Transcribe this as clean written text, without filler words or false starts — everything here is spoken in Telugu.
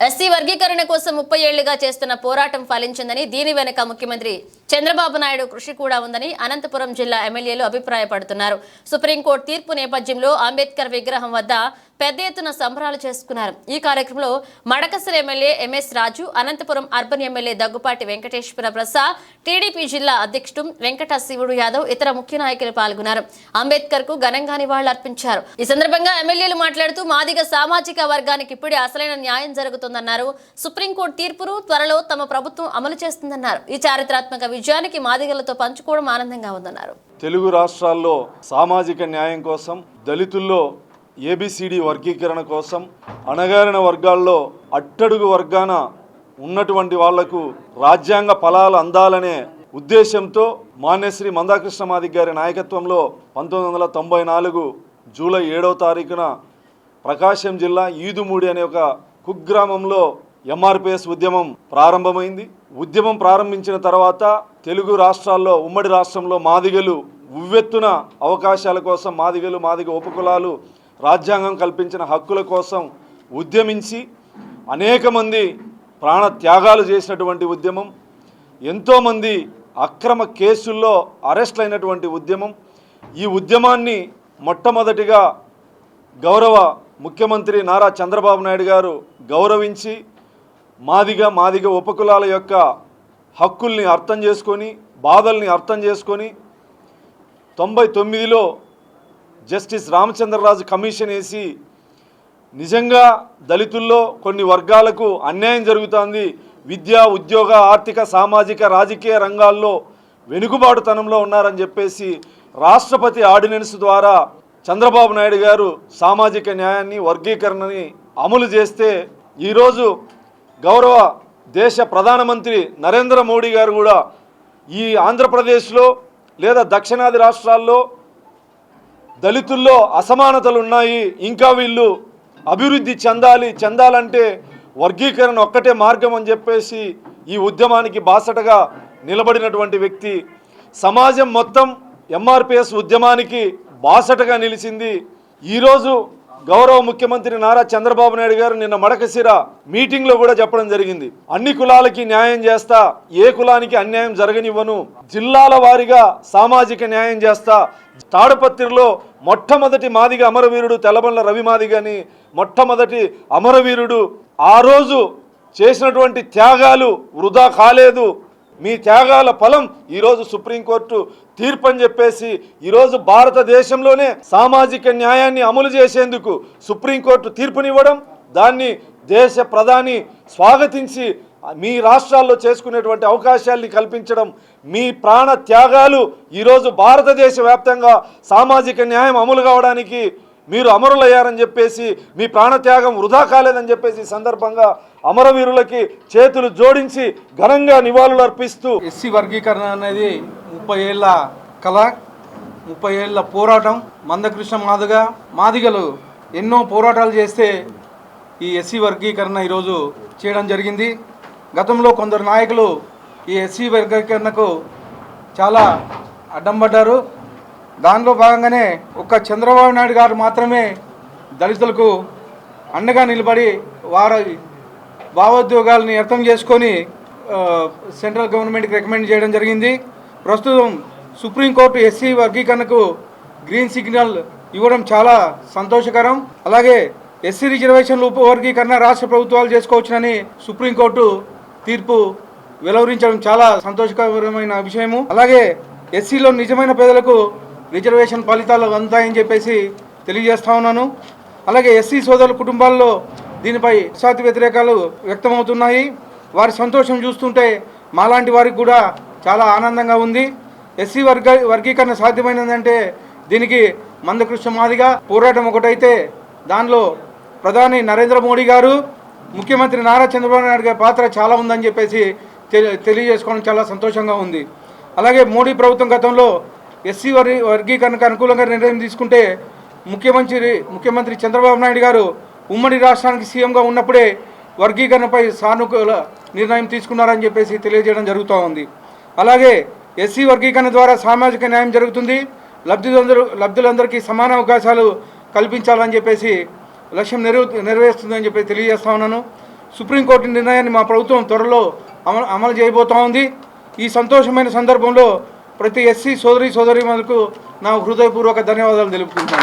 ఎస్సీ వర్గీకరణ కోసం 30 ఏళ్లుగా చేస్తున్న పోరాటం ఫలించిందని, దీని వెనుక ముఖ్యమంత్రి చంద్రబాబు నాయుడు కృషి కూడా ఉందని అనంతపురం జిల్లా ఎమ్మెల్యేలు అభిప్రాయపడుతున్నారు. సుప్రీంకోర్టు తీర్పు నేపథ్యంలో అంబేద్కర్ విగ్రహం వద్ద పెద్ద ఎత్తున సంబరాలు చేసుకున్నారు. ఈ కార్యక్రమంలో Madakasira MLA MS Raju, Anantapuram urban MLA Daggupati Venkateswara Prasad, TDP జిల్లా అధ్యక్షుడు వెంకట శివుడు యాదవ్, ఇతర ముఖ్య నాయకులు పాల్గొన్నారు. అంబేద్కర్ కు ఘనంగా నివాళులర్పించారు. ఈ సందర్భంగా ఎమ్మెల్యేలు మాట్లాడుతూ మాదిగ సామాజిక వర్గానికి ఇప్పుడే అసలైన న్యాయం జరుగుతుందన్నారు. సుప్రీంకోర్టు తీర్పును త్వరలో తమ ప్రభుత్వం అమలు చేస్తుందన్నారు. ఈ చారిత్రాత్మక విజయానికి మాదిగలతో పంచుకోవడం ఆనందంగా ఉందన్నారు. తెలుగు రాష్ట్రాల్లో సామాజిక న్యాయం కోసం, దళితుల్లో ఏబిసిడి వర్గీకరణ కోసం, అణగారిన వర్గాల్లో అట్టడుగు వర్గాన ఉన్నటువంటి వాళ్లకు రాజ్యాంగ ఫలాలు అందాలనే ఉద్దేశంతో మాన్యశ్రీ మందాకృష్ణ మాదిగ గారి నాయకత్వంలో 1994 జూలై 7వ తారీఖున ప్రకాశం జిల్లా ఈదుమూడి అనే ఒక కుగ్రామంలో ఎంఆర్పిఎస్ ఉద్యమం ప్రారంభమైంది. ఉద్యమం ప్రారంభించిన తర్వాత తెలుగు రాష్ట్రాల్లో, ఉమ్మడి రాష్ట్రంలో మాదిగలు ఉవ్వెత్తున అవకాశాల కోసం, మాదిగ ఉపకులాలు రాజ్యాంగం కల్పించిన హక్కుల కోసం ఉద్యమించి అనేక మంది ప్రాణ త్యాగాలు చేసినటువంటి ఉద్యమం, ఎంతోమంది అక్రమ కేసుల్లో అరెస్ట్ అయినటువంటి ఉద్యమం. ఈ ఉద్యమాన్ని మొట్టమొదటిగా గౌరవ ముఖ్యమంత్రి నారా చంద్రబాబు నాయుడు గారు గౌరవించి మాదిగ ఉపకులాల యొక్క హక్కుల్ని అర్థం చేసుకొని, బాధల్ని అర్థం చేసుకొని 99లో జస్టిస్ రామచంద్రరాజు కమిషన్ వేసి నిజంగా దళితుల్లో కొన్ని వర్గాలకు అన్యాయం జరుగుతుంది, విద్యా, ఉద్యోగ, ఆర్థిక, సామాజిక, రాజకీయ రంగాల్లో వెనుకబాటుతనంలో ఉన్నారని చెప్పేసి రాష్ట్రపతి ఆర్డినెన్స్ ద్వారా చంద్రబాబు నాయుడు గారు సామాజిక న్యాయాన్ని, వర్గీకరణని అమలు చేస్తే ఈరోజు గౌరవ దేశ ప్రధానమంత్రి నరేంద్ర మోడీ గారు కూడా ఈ ఆంధ్రప్రదేశ్లో లేదా దక్షిణాది రాష్ట్రాల్లో దళితుల్లో అసమానతలు ఉన్నాయి, ఇంకా వీళ్ళు అభివృద్ధి చెందాలంటే వర్గీకరణ ఒక్కటే మార్గం అని చెప్పేసి ఈ ఉద్యమానికి బాసటగా నిలబడినటువంటి వ్యక్తి. సమాజం మొత్తం ఎంఆర్పిఎస్ ఉద్యమానికి బాసటగా నిలిచింది. ఈరోజు గౌరవ ముఖ్యమంత్రి నారా చంద్రబాబు నాయుడు గారు నిన్న మడకసిర మీటింగ్లో కూడా చెప్పడం జరిగింది, అన్ని కులాలకి న్యాయం చేస్తా, ఏ కులానికి అన్యాయం జరగనివ్వను, జిల్లాల వారీగా సామాజిక న్యాయం చేస్తా. తాడపత్రిలో మొట్టమొదటి మాదిగ అమరవీరుడు తెల్లబండ్ల రవి మాదిగని మొట్టమొదటి అమరవీరుడు. ఆ రోజు చేసినటువంటి త్యాగాలు వృధా కాలేదు, మీ త్యాగాల ఫలం ఈరోజు సుప్రీంకోర్టు తీర్పు అని చెప్పేసి ఈరోజు భారతదేశంలోనే సామాజిక న్యాయాన్ని అమలు చేసేందుకు సుప్రీంకోర్టు తీర్పునివ్వడం, దాన్ని దేశ ప్రధాని స్వాగతించి మీ రాష్ట్రాల్లో చేసుకునేటువంటి అవకాశాల్ని కల్పించడం, మీ ప్రాణ త్యాగాలు ఈరోజు భారతదేశ వ్యాప్తంగా సామాజిక న్యాయం అమలు కావడానికి మీరు అమరులయ్యారని చెప్పేసి, మీ ప్రాణత్యాగం వృధా కాలేదని చెప్పేసి సందర్భంగా అమరవీరులకి చేతులు జోడించి ఘనంగా నివాళులు అర్పిస్తూ, ఎస్సీ వర్గీకరణ అనేది 30 ఏళ్ల కళ, 30 ఏళ్ల పోరాటం. మందకృష్ణ మాదిగలు ఎన్నో పోరాటాలు చేస్తే ఈ ఎస్సీ వర్గీకరణ ఈరోజు చేయడం జరిగింది. గతంలో కొందరు నాయకులు ఈ ఎస్సీ వర్గీకరణకు చాలా అడ్డం పడ్డారు. దానిలో భాగంగానే ఒక్క చంద్రబాబు నాయుడు గారు మాత్రమే దళితులకు అండగా నిలబడి వారి భావోద్యోగాలని అర్థం చేసుకొని సెంట్రల్ గవర్నమెంట్కి రికమెండ్ చేయడం జరిగింది. ప్రస్తుతం సుప్రీంకోర్టు ఎస్సీ వర్గీకరణకు గ్రీన్ సిగ్నల్ ఇవ్వడం చాలా సంతోషకరం. అలాగే ఎస్సీ రిజర్వేషన్లు ఉపవర్గీకరణ రాష్ట్ర ప్రభుత్వాలు చేసుకోవచ్చునని సుప్రీంకోర్టు తీర్పు వెలువరించడం చాలా సంతోషకరమైన విషయము. అలాగే ఎస్సీలో నిజమైన పేదలకు రిజర్వేషన్ ఫలితాలు అందుతాయని చెప్పేసి తెలియజేస్తా ఉన్నాను. అలాగే ఎస్సీ సోదరుల కుటుంబాల్లో దీనిపై పక్షపాత వ్యతిరేకాలు వ్యక్తమవుతున్నాయి. వారి సంతోషం చూస్తుంటే మాలాంటి వారికి కూడా చాలా ఆనందంగా ఉంది. ఎస్సీ వర్గీకరణ సాధ్యమైనదంటే దీనికి మందకృష్ణ మాదిగ పోరాటం ఒకటైతే, దానిలో ప్రధాని నరేంద్ర మోడీ గారు, ముఖ్యమంత్రి నారా చంద్రబాబు నాయుడు గారి పాత్ర చాలా ఉందని చెప్పేసి తెలియజేసుకోవడం చాలా సంతోషంగా ఉంది. అలాగే మోడీ ప్రభుత్వం గతంలో ఎస్సీ వర్గీకరణకు అనుకూలంగా నిర్ణయం తీసుకుంటే ముఖ్యమంత్రి చంద్రబాబు నాయుడు గారు ఉమ్మడి రాష్ట్రానికి సీఎంగా ఉన్నప్పుడే వర్గీకరణపై సానుకూల నిర్ణయం తీసుకున్నారని చెప్పేసి తెలియజేయడం జరుగుతూ ఉంది. అలాగే ఎస్సీ వర్గీకరణ ద్వారా సామాజిక న్యాయం జరుగుతుంది, లబ్ధులందరికీ సమాన అవకాశాలు కల్పించాలని చెప్పేసి లక్ష్యం నెరవేరుస్తుందని చెప్పి తెలియజేస్తా ఉన్నాను. సుప్రీంకోర్టు నిర్ణయాన్ని మా ప్రభుత్వం త్వరలో అమలు చేయబోతూ ఉంది. ఈ సంతోషమైన సందర్భంలో ప్రతి ఎస్సీ సోదరీమణులకు నా హృదయపూర్వక ధన్యవాదాలు తెలుపుకుంటున్నాను.